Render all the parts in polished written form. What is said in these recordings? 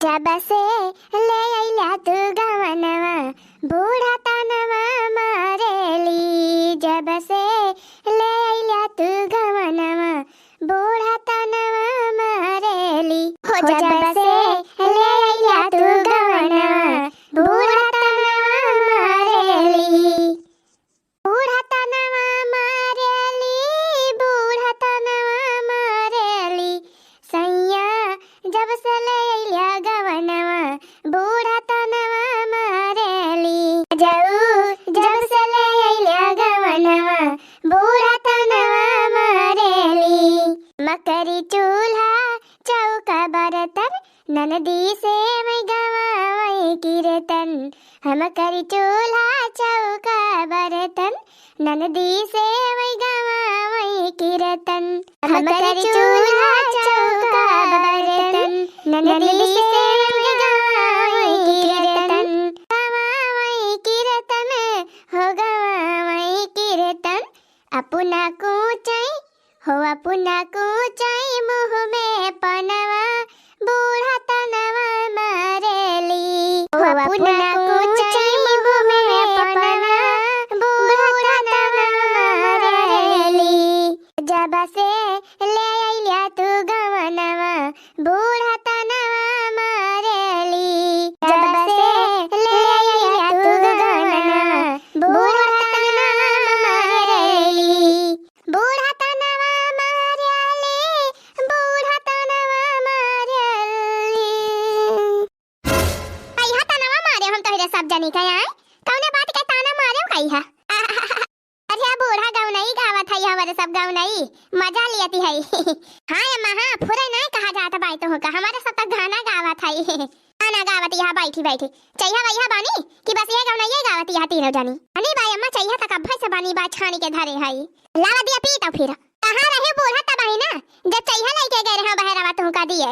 जब से ले अइला तू गवनवा बूढ़ा तनवा मारेली। जब से ले अइला तू गवनवा बूढ़ा तनवा मारेली। हो जब से ले अइला तू गवनवा बूढ़ा तनवा मारेली। बूढ़ा तनवा मारेली, बूढ़ा तनवा मारेली। सैया जब से ले अइला गवनवा बूढ़ा तनवा मारेली। जाऊ जब से ले अइला गवनवा बूढ़ा तनवा मारेली। मकरी चूल्हा चौका बर्तन ननदी से मैं गवावई कीर्तन। हम करी चूल्हा चौका बर्तन ननदी से मैं गवावई कीर्तन। हम करी चूल्हा चौका बर्तन ननदी से मैं गवावई कीर्तन। गवावई कीर्तन हो गवावई कीर्तन। अपना कूचाई हो अपना कूचाई मुँह में पनवा बूढ़ा तनवा मारेली। हो अपना कूचाई मुँह में पनवा बूढ़ा तनवा मारेली। जब से ले अइला तू गवनवा बूढ़ा तनवा मारेली। जब से ले अइला तू गवनवा बूढ़ा तनवा मारेली। बूढ़ा तनवा मारेली, बूढ़ा तनवा मारेली। कइहा तनवा मारे हम तोहरे सब जनी के आए कौने बात के ताना मारे कइहा। अरे बूढ़ा गौनई गावत हई हमारे सब गौनई मजा लियती हई। हां अम्मा हां फुरे नहीं कहा जाता बाई तो का हमारे सब तक गाना गावत हई। गाना गावत यहां बैठी बैठी चैहा वैहा बानी कि बस ये गौनई गावत यहां तीनों जनी। अनी बाई अम्मा चैहा तक अभय से बानी बा छानी के धरे हई। लावा दिया पी तो फिर कहां रहे बूढ़ा तबाही ना जब चैहा लेके गए रहा बहरावा तू का दिए।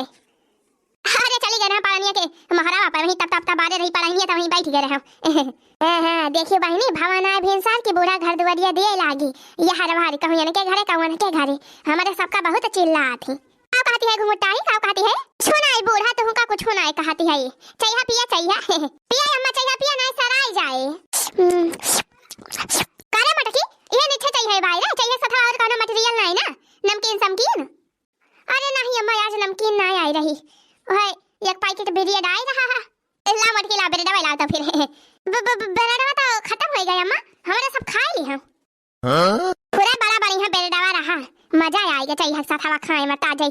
अरे चली गए रहा पानिया के महारावा पर वहीं तब बारे रही पढ़ाई तो वहीं बैठ गए रहा। हां देखिए बहनी भवाना भीनसार की बूढ़ा घर दुआरिया दिए लागी। यह हर भारी कहूं के घरे कौन के घरे हमारे सबका बहुत चिल्ला थी। का कहती है घुमटाई का कहती है छुनाई बूढ़ा तो का कुछ छुनाई कहती है। चैहा पिया पिया अम्मा चैहा पिया नहीं सराय जाए। करे मटकी ये नीचे चाहिए भाई ना चाहिए सथा और कोनो मटेरियल नहीं ना नमकीन समकीन। अरे नहीं अम्मा आज नमकीन नहीं आई रही ओए एक पैकेट बिरिया डाल रहा है। ला मटकी ला बेटा दवाई ला तो फिर बेरडवा तो खत्म हो गया अम्मा हमारे सब खा ली हम। पूरा बड़ा बढ़िया बेरडवा रहा मजा आएगा चाहिए सथा खाए में ताजा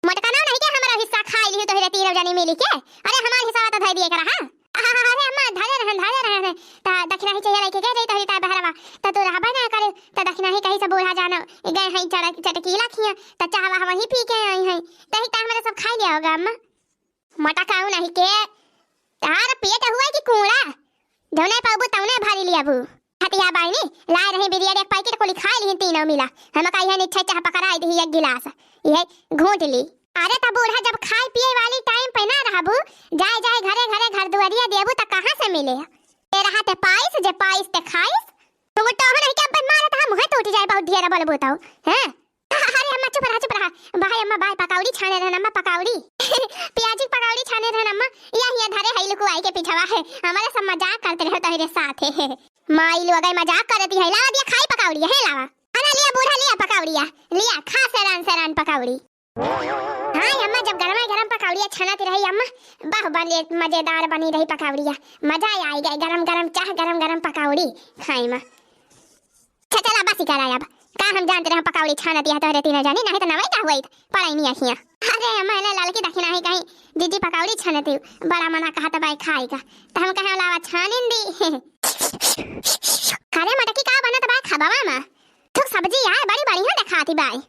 मटका ना नहीं के हमारा हिस्सा खा ली तो तीनों जनी मिली के। अरे हमारा हिस्सा तो धर दिए कर हां। अरे अम्मा धरे रहन ता दक्षिणा ही चाहिए लेके गए तो ता बहरवा ता तो रहबा ना करे ता दक्षिणा ही कहीं से बूढ़ा जाना गए हैं चटकीला खिया ता चाहवा वहीं पी के आई हैं तही ता हमारा सब खा लिया होगा अम्मा। मटका नहीं के तार पेट हुआ कि कूड़ा धोने पाबू तौने भरी लिया बू हटिया बाईनी लाए रही बिरिया एक पैकेट को लिखा ली तीनों मिला हम कही है निच्छा चाह पकड़ाई दी एक गिलास ये घूंट ली। अरे तब बूढ़ा जब खाए पिए वाली टाइम पे ना रहबू जाए घरे घर दुआरिया देबू त कहां से मिले ते रहते पाइस जे पाइस ते खाइस तुम तो नहीं के अपन मारे त हम है टूट जाए बहुत ढेर बोल बताओ हैं। अरे अम्मा चुप रहा भाई अम्मा भाई पकौड़ी छाने रहन अम्मा पकौड़ी प्याजी पकौड़ी छाने रहन अम्मा यही धरे है लुको आई के पिछवा है हमारे सब मजाक करते रहो तेरे साथ है माई लोग मजाक करती है। लावा दिया खाई पकौड़ी है लावा अरे लिया बूढ़ा लिया पकौड़िया लिया खा सरान पकौड़ी। हां अम्मा जब गरम पकौड़िया छनाती रही अम्मा वाह बड़े मजेदार बनी रही पकौड़िया मजा आई गई गरम चाह गरम पकौड़ी खाई में। चला बस करा अब का हम जानते रहे पकौड़ी छानती है तोरे तीनों जानी नहीं तो नवई का हुई पढ़ाई नहीं आखिया। अरे अम्मा ने लाल की दक्षिणा है कहीं दीदी पकौड़ी छानती बड़ा मना कहा तो भाई खाएगा तो हम कहे लावा छानिन दी। करे मटकी का बना तो भाई खबावा में तो सब्जी आए बड़ी बढ़िया दिखाती भाई।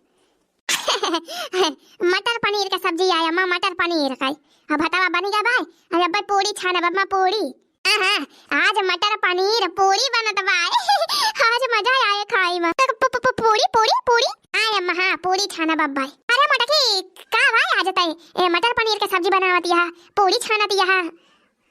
मटर पनीर का सब्जी आया अम्मा मटर पनीर खाई अब बतावा बनेगा भाई। अरे भाई पूरी छाना बम्मा पूरी हां आज मटर पनीर पूरी बनत भाई आज मजा आए खाई में पूरी आए अम्मा हां पूरी छाना बब्बाई। अरे मटकी का भाई आज तई मटर पनीर की सब्जी बनावती है पूरी छानती है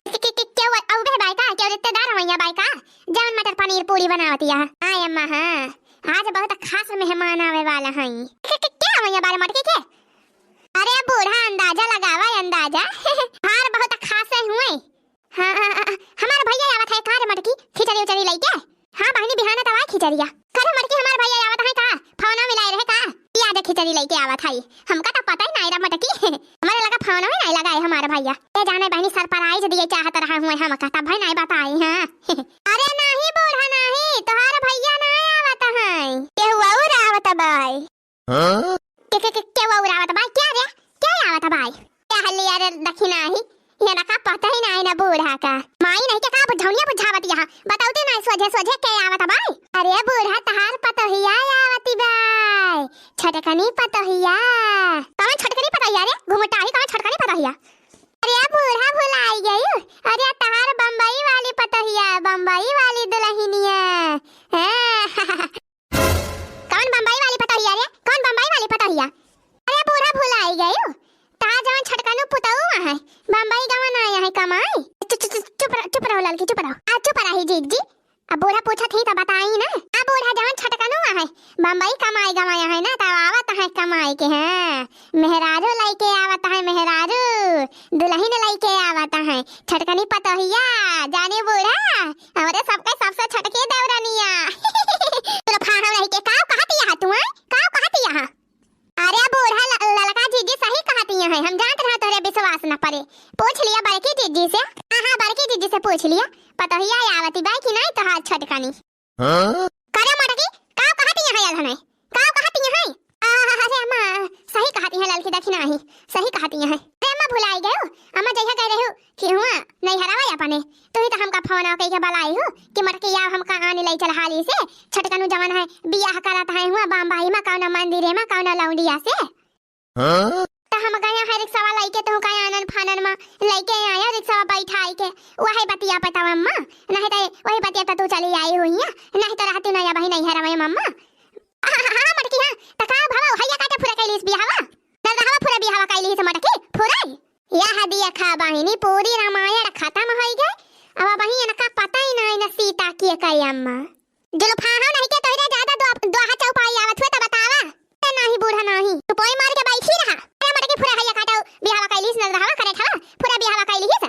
क्यों औबे भाई का क्यों रिश्तेदार होइया भाई का जवन मटर पनीर पूरी बनावती है। आए अम्मा हां आज बहुत खास मेहमान आवे वाला हैं। क्या होइया बारे मटकी के अरे बूढ़ा अंदाजा लगावा अंदाजा हार बहुत खासे हुए। हाँ हमारे भैया आवत है का रे मटकी खिचड़ी उचड़ी लेके। हाँ बहनी बिहाना तवा खिचड़िया करे मटकी हमारे भैया आवत है का फोन मिलाए रहे का पियाज खिचड़ी लेके आवत है। हमका तो पता ही नहीं रे मटकी हमारे लगा फोन में नहीं लगाए हमारे भैया ये जाने बहनी सरप्राइज दिए चाहत रहा हुए हम का तब भाई नहीं बताई। हां अरे नहीं बूढ़ा नहीं तुम्हारा भैया नहीं आवत है के हुआ और आवत भाई। हां के हुआ और आवत भाई क्या रे क्या आवत भाई क्या हल्ली यार दखिना ही ये ना का पता ही नहीं ना बूढ़ा का माई नहीं के का बुझौनिया बुझावत यहां बताउते नहीं सोझे सोझे के आवत भाई। अरे बूढ़ा तहार पतोहिया आवती भाई छटकनी पतोहिया कौन छटकनी पतोहिया रे घुमटा ही कौन छटकनी पतोहिया। अरे बूढ़ा भुलाई गई अरे तहार बम्बई वाली पतोहिया बम्बई वाली दुल्हनिया कौन बम्बई वाली पतोहिया रे कौन बम्बई वाली पतोहिया। अरे बूढ़ा भुलाई गई ता जवन छटकनु पुतऊ है बम्बई गवन आया है कमाई। चुप रहो लड़की चुप रहो चुप रही जीत जी अब बूढ़ा पूछा थी तो बताई ना। अब बूढ़ा जवन छटकनु है बम्बई कमाई गवाया है ना तब आवत है कमाई के। हैं मेहरारू लेके आवत है मेहरारू दुल्हन लेके आवत है छटकनी पतोहिया जाने बूढ़ा हमारे सबके सबसे छटके देवरनिया तो फाहा रही के काव कहती है तू काव कहती है। अरे बूढ़ा ललका जीजी सही कहती है हम जानते रहे तोरे विश्वास न पड़े पूछ लिया बड़की जीजी से। हां बड़की जीजी से पूछ लिया पतोहिया आवती बाई कि नहीं तो हाथ छटकानी। हां करे मटकी काव कहती है यार हमें काव कहती है। अरे अम्मा सही कहती है ललकी दखिना ही सही कहती है। अरे अम्मा भुलाई गयो अम्मा जइहा कह रहे हो कि हुआ नहीं हरावा अपने तू ही तो हमका फोन आ के बलाई हो कि मटकी या हमका आने ले चल हाली से छटकनु जवन है बियाह करत है हुआ बम्बई में कौन मंदिर में कौन लौंडिया से। हां तो हम गया है रिक्शा वाला लेके तो का आनन फानन में लेके आया रिक्शा बैठाई के वही बतिया पता अम्मा नहीं तो वही बतिया तो तू चली आई हुई है नहीं तो रहती ना या भाई नहीं हरावे मम्मा। हां मटकी हां तकाव भाव हैया काटे पूरा कैलिस बियाहवा नल रहवा पूरा बियाहवा कैलिस मटकी पूरा यह दिया खा बहिनी पूरी रामायण खत्म हो गई अब बहिन का पता ही नहीं न सीता की कई अम्मा जुल्फाहा नहीं के तोरे ज्यादा दोहा चौपाई आवत हुए तो बतावा नहीं बूढ़ा नहीं तू पोई मार के बैठी रहा। अरे मटकी पूरा हैया काटे बियाहवा कैलिस नल रहवा करे था पूरा बियाहवा कैलिस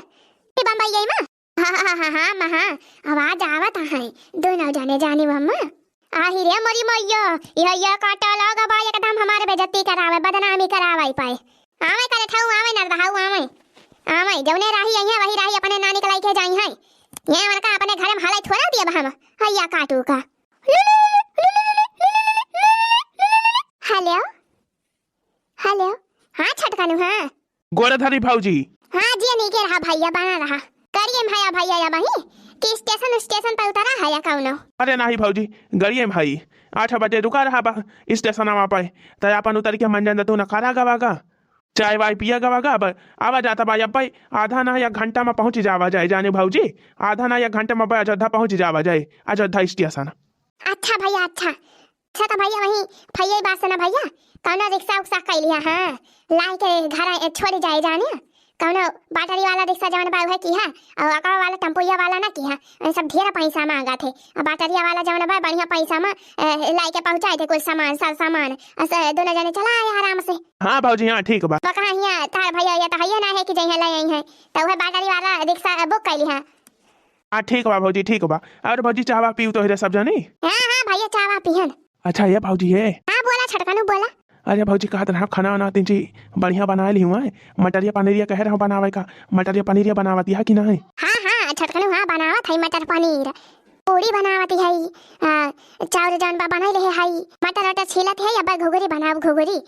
ते बम्बई गई मां। हां महा आवाज आवत है दोनों जाने जानी मम्मा आही रे मरी मैया यह काटा लगा बा एकदम हमारे बेइज्जती करावे बदनामी करावे पाए आवे करे थाऊ आवे न रहाऊ आवे जौने राही यही वही राही अपने नानी के लाइके जाई है ये हमर का अपने घर में हालै थोड़ा दिया हम हैया काटू का। हेलो हेलो हां छटकानु हां गोराधारी भाऊजी। हां जी नहीं के रहा भैया बना रहा करिए भैया या बही कि स्टेशन पे उतरा है या कौनो। अरे नहीं भाऊजी गड़िए भाई 8 बजे रुका रहा बा स्टेशन पे तो अपन उतर के मंजन तू न खरा गवागा चाय वाय पिया गवागा अब आवा जाता बा अब भाई आधा ना या घंटा में पहुंच जावा जाए जाने भाऊजी आधा ना या घंटा में अयोध्या पहुंच जावा जाए अयोध्या स्टेशन। अच्छा भैया अच्छा तो भैया वही भैया बात से ना भैया कौनो रिक्शा उक्सा कैलिया हां लाई के घर छोड़ जाए जाने कौनो बैटरी वाला रिक्शा जवन बा है की है और अकड़ा वाला टेम्पोया वाला ना की है सब ढेर पैसा मांगा थे बैटरी वाला जवन बा बढ़िया पैसा में लाई के पहुंचाए थे कुछ सामान सब सामान ऐसे दोनों जने चला आए आराम से। हां भाऊजी हां ठीक बा तो कहां हिया तार भैया ये तो है ना है कि जइहा ले आई है तो वह बैटरी वाला रिक्शा बुक कैली है। हां ठीक बा भाऊजी ठीक बा और भाऊजी चावा पीऊ तो रे सब जानी। हां भैया चावा पिहन। अच्छा ये भाऊजी है हां बोला छटकानु बोला। अरे भाऊजी कहा था खाना वाना तीन चीज बढ़िया बना ली हुआ है मटरिया पनीरिया कह रहा बनावे का मटरिया पनीरिया बनावती है कि नहीं। हां छटकनु हां बनावत है मटर पनीर पूरी बनावती है चावल जान बा बनाई रहे है मटर वटर छीलत है या घुघरी बनाव घुघरी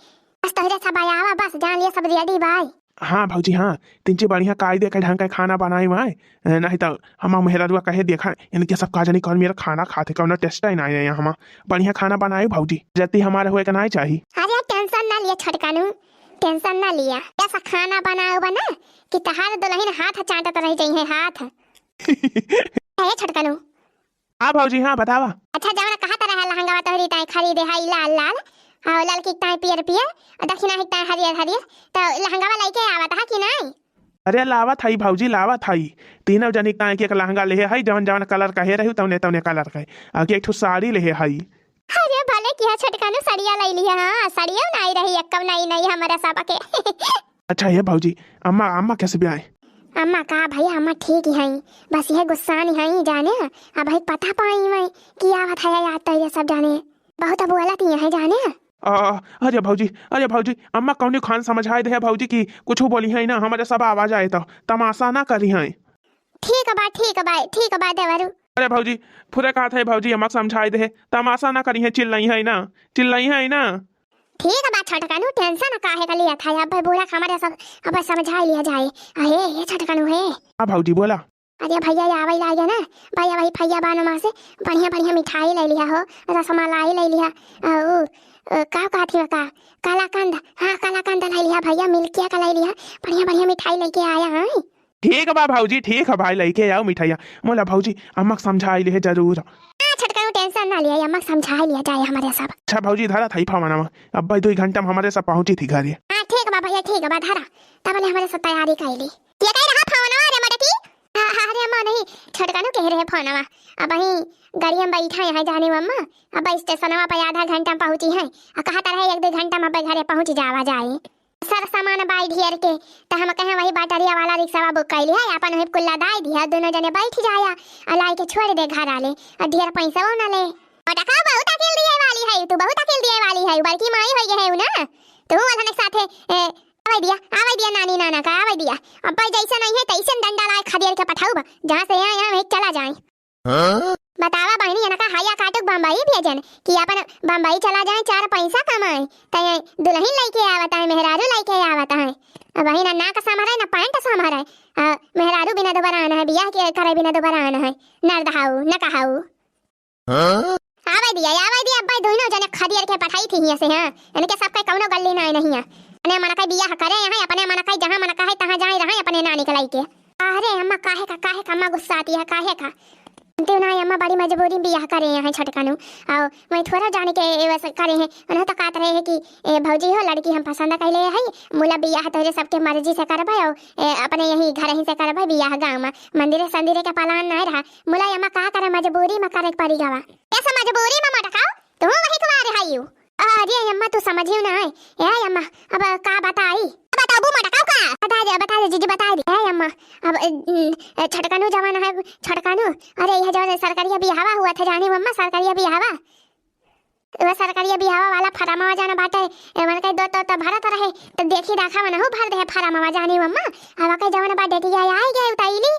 बस तोहरे सब आवा बस जान लिया सब रेडी बाय। हाँ भाऊजी हाँ तीन चीज बढ़िया कायदे के ढंग का खाना बनाई हुआ है नहीं तो हम मेहरा कहे देखा इनके सब काज नहीं कर मेरा खाना खाते कौन टेस्ट ही नहीं है यहाँ बढ़िया खाना बनाए भाऊजी जल्दी हमारे हुए का नहीं चाहिए। अरे टेंशन ना लिया छटकानु टेंशन ना लिया ऐसा खाना बनाओ बना कि तहार दुल्हन हाथ चाटत रह जाई है हाथ है छटकानु। हाँ भाऊजी हाँ बतावा। अच्छा जाना कहा तरह लहंगा तोहरी ताई खरीदे है लाल लाल और लाल की ताई पियर पियर और दक्षिणा की ताई हरियर हरियर तो लहंगा वाला लेके आवत है कि नहीं। अरे लावा थाई भाऊजी लावा थाई तीनों जनी का एक लहंगा ले है जवन जवन कलर का है रही तवने तवने कलर का आगे एक साड़ी ले है। अरे भले किया छटकानु सड़िया ले लिया। हाँ सड़िया नहीं रही एकम नहीं हमारा सब के। अच्छा ये भाजी अम्मा अम्मा कैसे भी आए? अम्मा का भैया अम्मा ठीक ही हैं, बस यह गुस्सा नहीं है जाने। अब भाई पता पाई मैं कि आवत है याद तो ये सब जाने बहुत अब बोलत ही है जाने। अरे भाजी अम्मा कौन खान समझाए दे भाजी की कुछ बोली है ना हमारे सब आवाज आए तो तमाशा ना करी है। ठीक है बा देवरू। अरे भाजी पूरे कहा था भाजी अम्मा समझाए दे तमाशा ना करी है, चिल्लाई है ना। ठीक है बात छटकानु टेंशन काहे का लिया था अब भाई बूढ़ा हमारे सब अब समझा लिया जाए। अरे ये छटकानु है। हाँ भाजी बोला। अरे भैया आवे लागे ना भैया भाई भैया बानो माँ से बढ़िया मिठाई ले लिया हो, रसमलाई ले लिया, का थी का कालाकंद। हाँ कालाकंद ले लिया भैया, मिल्किया का ले लिया, बढ़िया मिठाई लेके आया है। ठीक है बा भाजी ठीक है भाई लेके आओ मिठाइया। मोला भाजी अम्मा समझाई ले जरूर। छटकानु टेंशन ना लिया अम्मा समझा लिया जाए हमारे सब। अच्छा भाजी धारा था फवाना अब भाई 2 घंटा में हमारे सब पहुंची थी घर। हाँ ठीक है भैया ठीक है धारा तब हमारे सब तैयारी कर ली। ये कह रहा फवाना रे मटकी। अरे अम्मा नहीं छटकानु कह रहे फोनवा अब वही गाड़ी में बैठा है जाने अम्मा अब स्टेशनवा पे आधा घंटा में पहुंची है कहता रहे 1-2 घंटा में घरे पहुंच जावा जाए। सर सामान बाई ढेर के तो हम कहे वही बैटरिया वाला रिक्शा बुक कर लिया अपन वही कुल्ला दाई दिया, दोनों जने बैठ जाया अलाई के छोड़ दे घर आले और ढेर पैसा वो ना ले। टका बहुत अकेल दिए वाली है तू, बहुत अकेल दिए वाली है, बड़की माई हो गई है ना तू वाला साथे आवे दिया नानी नाना का आवे दिया। अब भाई जैसा नहीं है तैसे डंडा लाए खदेड़ के पठाऊ जहां से यहाँ चला जाए। बतावा बहनी है ना का हाया काटक बम्बई भेजन कि अपन बम्बई चला जाए 4 पैसा कमाए तय दुल्हन लेके आवता है, मेहरारू लेके आवता है। वही ना का समारा है ना पैंट समारा है, मेहरारू बिना दोबारा आना है, बियाह के करे बिना दोबारा आना है, नरदहाऊ न कहाऊ। आवे दिया भाई दोनों जने खदेड़ के पठाई थी यहाँ से। हाँ इनके सब का कौनो गल्ली ना नहीं है, अने मन का बियाह करे यहाँ अपने मन का जहां मन का है तहां जाए रहे अपने नानी के लेके। अरे अम्मा काहे का अम्मा गुस्सा आती है काहे का ना अम्मा बड़ी मजबूरी बियाह करे हैं छटकानु और मैं थोड़ा जाने के वैसे करे हैं उन्हें तो कहते रहे कि भौजी हो लड़की हम पसंद कर ले है मुला बियाह तोरे सबके मर्जी से करबे और अपने यही घर ही से करबे बियाह गांव में मंदिरे संदिरे के पालन नहीं रहा मुला अम्मा का करे मजबूरी में करे पड़ी गवा कैसे मजबूरी में मटकाओ तू वही कुमार है यू। अरे अम्मा तू समझियो ना है अम्मा अब का बताई बताबू मटकाओ का बता दे जीजी बता दे है अम्मा अब छटकानु जमाना है छटकानु। अरे यह जो सरकारी बिहावा हुआ था जानी मम्मा सरकारी बिहावा वो सरकारी बिहावा वाला फरामा जाना बाटे मन के दो तो भरत रहे तो देखी देखा मन हो भर दे फरामा जानी मम्मा अब के जमाना बाद डेटिया आई गए उताईली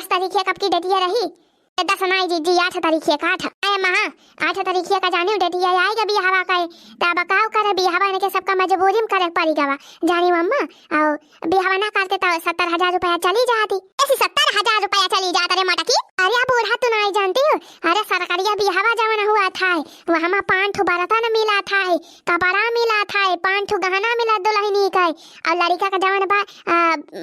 10 तारीख कब की डेटिया रही 10 नहीं जी 8 तारीख का 8 महा 8 तारीख का जानी डेटिया आएगा बिहावा का तब काव करे बिहावा ने के सबका मजबूरी में करे पड़ी गवा जानी मम्मा और बिहावा ना करते तो 70,000 रुपया चली जाती। ऐसी 70,000 रुपया चली जाता रे मटकी। अरे बूढ़ा तू नहीं जानती हो, अरे सरकारी बिहावा जमाना हुआ था वहां में 5 बरतन मिला था, कपड़ा मिला था, 5 गहना मिला दुल्हनी का और लड़का का जमाना बा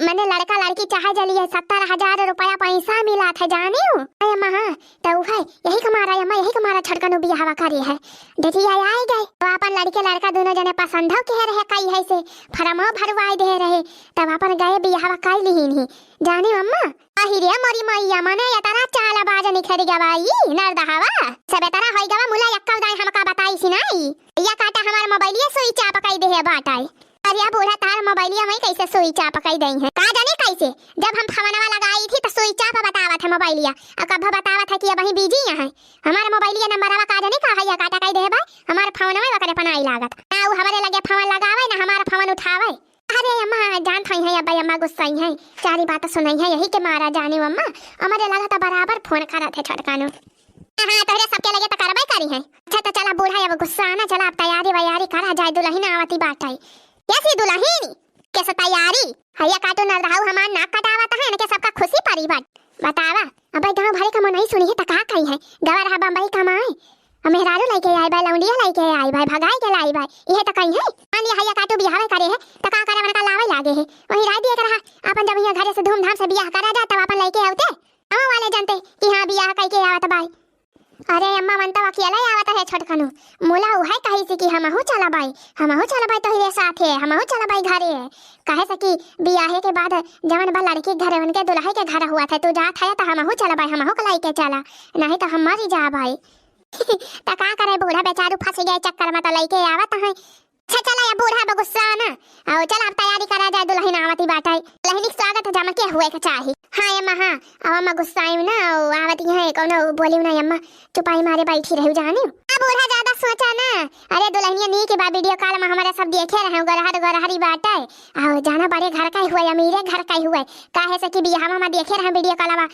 मैंने लड़का लड़की चाहे जलिए 70,000 रुपया पैसा मिला था जानी हो। हाँ तो है यही कमारा अम्मा यही कमारा छटकनु बिहावा करी है डेटिया आई गए तो अपन लड़के लड़का दोनों जने पसंद हो के रहे कई है से फरमो भरवाई दे रहे तब अपन गए बिहावा कर ली नहीं जानी अम्मा आहिरे मोरी मैया मने या तारा चाला बाजा निखरी गवाई नरदहावा सबे तारा होई गवा मुला यक्का दाई हमका बताई सिनाई या काटा हमार मोबाइलिया सोई चाप कई दे बाटाई। अरे बूढ़ा तार मोबाइलिया में कैसे सोई चाप कई दई है का जाने कैसे जब हम फवनवा लगाई थी तो सोई चाप बतावा था मोबाइलिया और कब बतावा था कि अब वही बिजी है हमारे मोबाइलिया नंबरवा का जाने का है काटा कई दे भाई हमारे फवनवा वकरे पनाई लागत ना वो हमारे लगे फवन लगावे ना हमारा फवन उठावे। अरे अम्मा जान थई है अब अम्मा गुस्सा है सारी बात सुनाई है यही के मारा जाने अम्मा हमारे लगा तो बराबर फोन करा थे छटकानो। हाँ तोरे सबके लगे तो करबे करी है। अच्छा तो चला बूढ़ा अब गुस्सा ना चला अब तैयारी वैयारी करा जाए दुल्हन आवती बात है कैसी दुल्हन कैसे तैयारी हैया काटो न रहाऊ हमार नाक कटावत है इनके सबका खुशी परी बतावा अब गांव भरे का नहीं सुनी है त का कही है गवा रहा बम्बई कमाए मेहरारू लेके आई भाई लौंडिया लेके आई भाई भगाई के लाई भाई यह तो कहीं है मान लिया हैया काटो बियाह करे है तो का करे मन का लावे लागे है वही रात दिया कर रहा अपन जब यहाँ घर से धूमधाम से बियाह करा जा तब अपन लेके आते गांव वाले जानते कि हां बियाह कई के आवत भाई। अरे अम्मा मनता अकेला आवत है छटकनु मोला उहाय कही से कि हमहु चला भाई तोहरे साथे हमहु चला भाई घरे कहे से कि बियाहे के बाद जवन बा लड़की घरे उनके दुल्हे के घर हुआ था तू जात है तो हमहु चला भाई हमहु कलाई के चला नहीं तो हम मर जा भाई। ता का करे बूढ़ा बेचारू फंस गए चक्कर में तो लइके आवत है। अच्छा चला या बूढ़ा बगुस्सा ना और चल अब तैयारी करा जाए दुल्हन आवती बाटाई दुल्हनी स्वागत जमा के हुए के चाही। हाँ अम्मा हाँ अब अम्मा गुस्साई ना आवती है कोनो बोली ना अम्मा चुपाई मारे बैठी रहू जानी। अब बूढ़ा ज्यादा सोचा ना अरे दुल्हनिया नी के बाद वीडियो कॉल में हमारा सब देखे रहे गरहरी बाटाई और जाना बड़े घर का ही हुए अमीरे घर का ही हुए काहे से कि बियाह में देखे रहे वीडियो कॉल में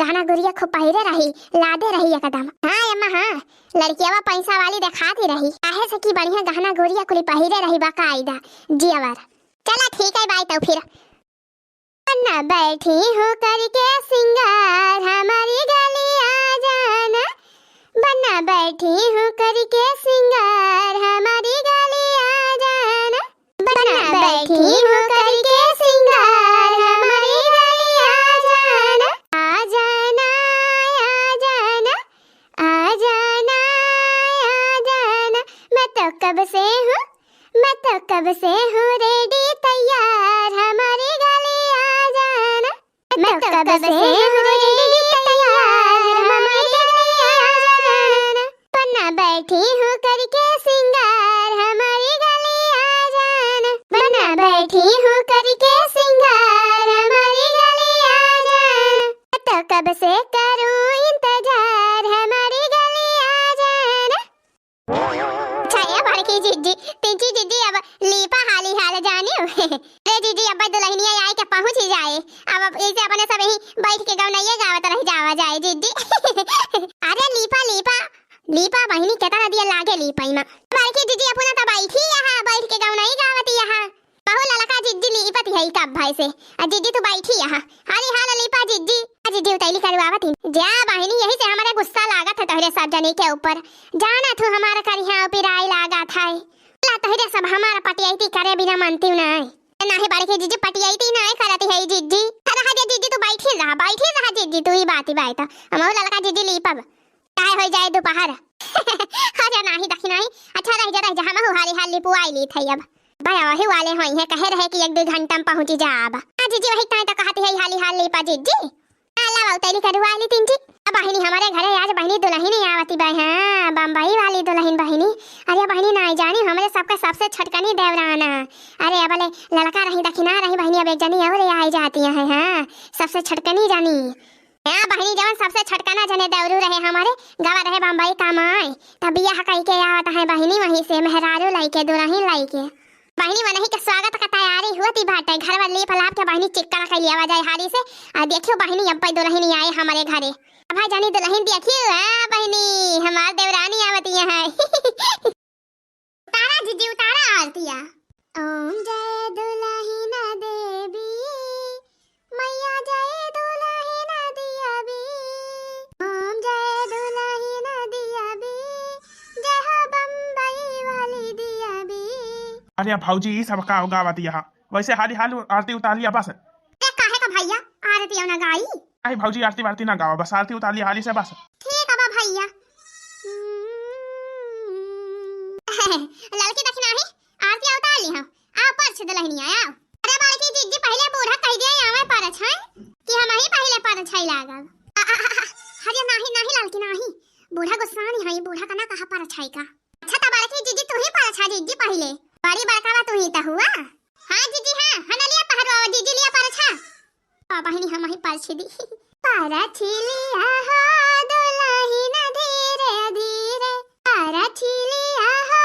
गहना गुड़िया खूब पहिरे रही लादे रही एकदम। हाँ अम्मा हाँ लड़कियावा पैसा वाली दिखाती रही काहे से कि बढ़िया गहना गुड़िया कुली पहिरे रही बाकायदा जियावर। चला ठीक है बाय तो फिर ना बैठी हूँ करके सिंगार हमारी गली आ जाना बना बैठी हूँ करके सिंगार हमारी गली आ जाना बना बैठी हूँ करके सिंगार हमारी गली आ जाना आ जाना आ जाना आ जाना आ जाना मैं तो कब से हूँ रेडी तैयार हमारी गली आ जाना मैं तो कब से हूँ रेडी तैयार हमारी गली आ जाना बना बैठी हूँ करके सिंगार हमारी गली आ जाना बना बैठी हूँ करके सिंगार हमारी गली आ जाना मैं तो कब से करूँ इंतजार हमारी गली आ जाना। छाया भर की जिज्जी तिंची जिज्जी अब लीपा हाली हाल जानियो रे जिज्जी अब दुल्हनिया आई के पहुंच ही जाए अब इसे अपने सब ही बैठ के गौनइए गावत रह जावा जाए जिज्जी। अरे लीपा लीपा लीपा बहिनी केतना दिया लागे लीपाई में बड़की जिज्जी अपना त बैठी यहां बैठ के गौनई गावत यहां बहु ललका जिज्जी लीपत है कब भाई से जिज्जी तू बैठी यहां हाली हाल लीपा जिज्जी जिज्जी उतैली करवावत जा बहिनी यही से हमारे गुस्सा लागत है तोहरे सब जने के ऊपर जाना तू हमारा करिया पिराई लागत है ला तोहरे सब हमारा पटियाईती करे बिना मानती नहीं बड़की जिज्जी पटियाईती नहीं करती है जिज्जी रहा दे जिज्जी तू बैठी रहा जिज्जी तू ही बात हम ललका जिज्जी लीपब काय हो जाए दोपहर अरे नहीं दखी नहीं अच्छा रह जा हम हाली हाली पुआई ली थई अब भाई वही वाले होई है कहे रहे कि 1-2 घंटा में पहुंची जा अब जिज्जी वही ताई तो कहती है हाली हाल लीपा जिज्जी अल्लाह उतैली करवा ली तिंजी अब बहिनी हमारे घरे आज बहिनी दुल्हनी आवती बाई हां बम्बई वाली दुल्हन बहिनी अरे बहिनी नहीं जानी हमारे सबका सबसे छटकनी देवराना अरे अब लड़का रही दखिना रही बहिनी अब एक जनी और आई जाती है हां सबसे छटकनी जानी हां बहिनी जवन सबसे छटकना जने देवरू रहे हमारे गवा रहे बम्बई कमाए तब बियाह कई के आवत है बहिनी वहीं से मेहरारू लाई के दुल्हन लाई के बहिनी मनही के स्वागत का तैयारी हुई बाटे घर वाली फलाप के बहिनी चिक्का रख लिया जाए हारी से देखियो बहिनी अब दुल्हन आए हमारे घरे भाई जानी दुल्हन देखियो बहिनी हमार देवरानी आवती है तारा जिज्जी उतारा आरतिया ओम जय दुल्हन देवी मैया जय दुल्हन दियावी ओम जय दुल्हन दियावी जय हो बम्बई वाली दियावी। अरे भाऊजी ये सब का गावत यहाँ वैसे हाली हाल आरती उतार लिया बस काहे का भैया आरती ना गाई अरे भाऊजी आरती वारती ना गावा बस आरती उतार लिया हाली से बस ठीक है भैया लड़की दखी नाही आरती उतार ली हां आ परछ दुल्हनी आया अरे बाकी जिज्जी पहले बूढ़ा कह दिया आवे पर छै कि हम ही पहले पर छै लागल अरे नाही नाही लड़की नाही बूढ़ा गुस्सा नहीं है बूढ़ा कना कहा पर छै का अच्छा त बाकी जिज्जी तू ही पर छै जिज्जी पहले बड़ी बड़कावा तू ही त हुआ हां जिज्जी हां हनलिया पहरो जिज्जी लिया पर छा बहिनी हम ही पर छी दी पर छिलिया हो दुल्हन धीरे धीरे पर छिलिया हो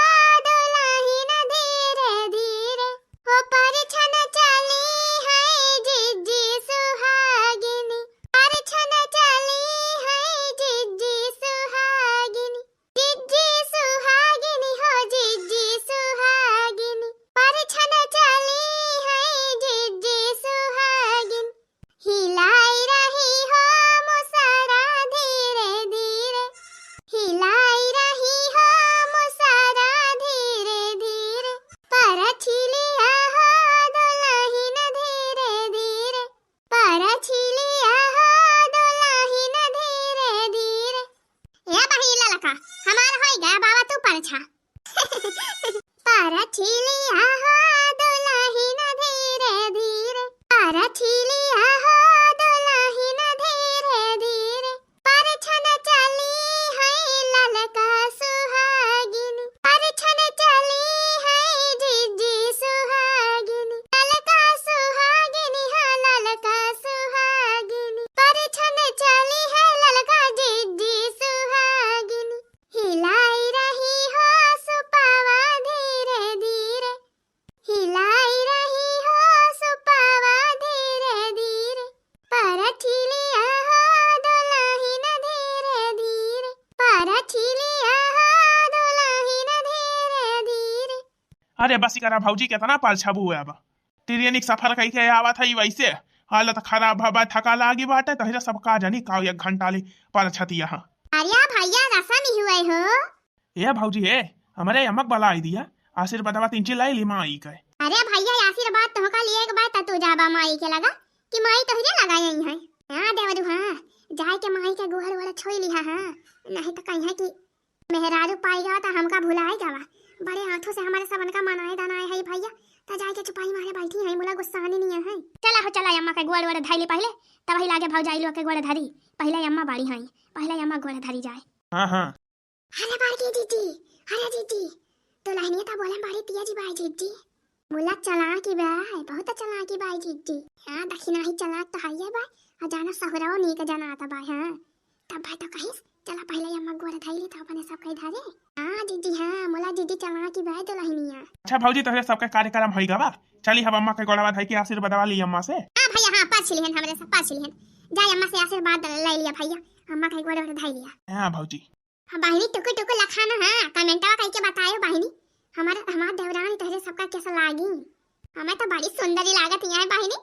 दुल्हन धीरे धीरे ओ पर छन चली है जिज्जी सुहागिनी पर छन चली है जिज्जी सुहागिनी हो जिज्जी सुहागिनी पर छन चली है जिज्जी सुहागिनी हिलाई रही हो मुसरा धीरे धीरे हिलाई रही हो मुसरा धीरे धीरे पर छिलिया हो दुल्हन धीरे धीरे पर छिलिया हो दुल्हन धीरे धीरे या बहिला लका हमार होई गया बाबा तू पर छा पर छिलिया हो दुल्हन धीरे धीरे पर छिलिया हो दुल्हन धीरे धीरे पर छन चली है अरे बस करा भौजी कितना पाल छबू है अब ट्रेन सफर कही के आवा था वैसे हालत खराब भबा थका लागी बाटे तहिरा सब का जानी का 1 घंटा ले पर छती यहाँ। अरे भैया रसा नहीं हुए हो। ए भौजी है हमारे यमक बला आई दिया आशीर्वाद 3 लाई ली माई के। अरे भैया आशीर्वाद तो का लिए एक बार तू जाबा माई के लगा कि माई तो हिरे लगा यही है। हां देवरू हां जाए के माई के गोहर वाला छोई लिहा हां नहीं तो कहीं है कि मेहरारू पाई गया तो हमका भुलाए जावा बड़े हाथों से हमारे सबन का मनाए दनाए है भैया ता जाए के चुपाई मारे बैठी है मोला गुस्सा आने नहीं है। चला हो चला अम्मा के गोड़ वाले धाइले पहले तब ही लागे भौजाई लो के गोड़ धरी पहले अम्मा बाड़ी है पहले अम्मा गोड़ धरी जाए। हां हां अरे बाड़ी दीदी अरे दीदी तो लाइने था बोले बाड़ी पिया जी बाई दीदी बोला चला की बा है बहुत चला की बाई दीदी। हां दक्षिणा ही चला तो है बाई और जाना सहुराओ नहीं के जाना आता बाई। हां तब भाई तो कहिस चला पहले अम्मा गोड़ धाइले तो अपने सब कही धरे। हां दीदी हां मोला दीदी चला की बाई तो लाइनिया। अच्छा भौजी तोहरे सबका कार्यक्रम होई गवा चली हम अम्मा के गोड़वा धाई के आशीर्वाद वाली अम्मा से। हां भैया हां पास लिहन हमरे सब पास लिहन जाय अम्मा से आशीर्वाद ले लिया भैया अम्मा के गोड़ धाई लिया। हां भौजी हां बहिनी टुकु टुकु लखाना हां कमेंटवा कह के बतायो बहिनी हमारा देवरान तोहरे सबका कैसा लागी। हमें तो बड़ी सुंदरी लागत है बहिनी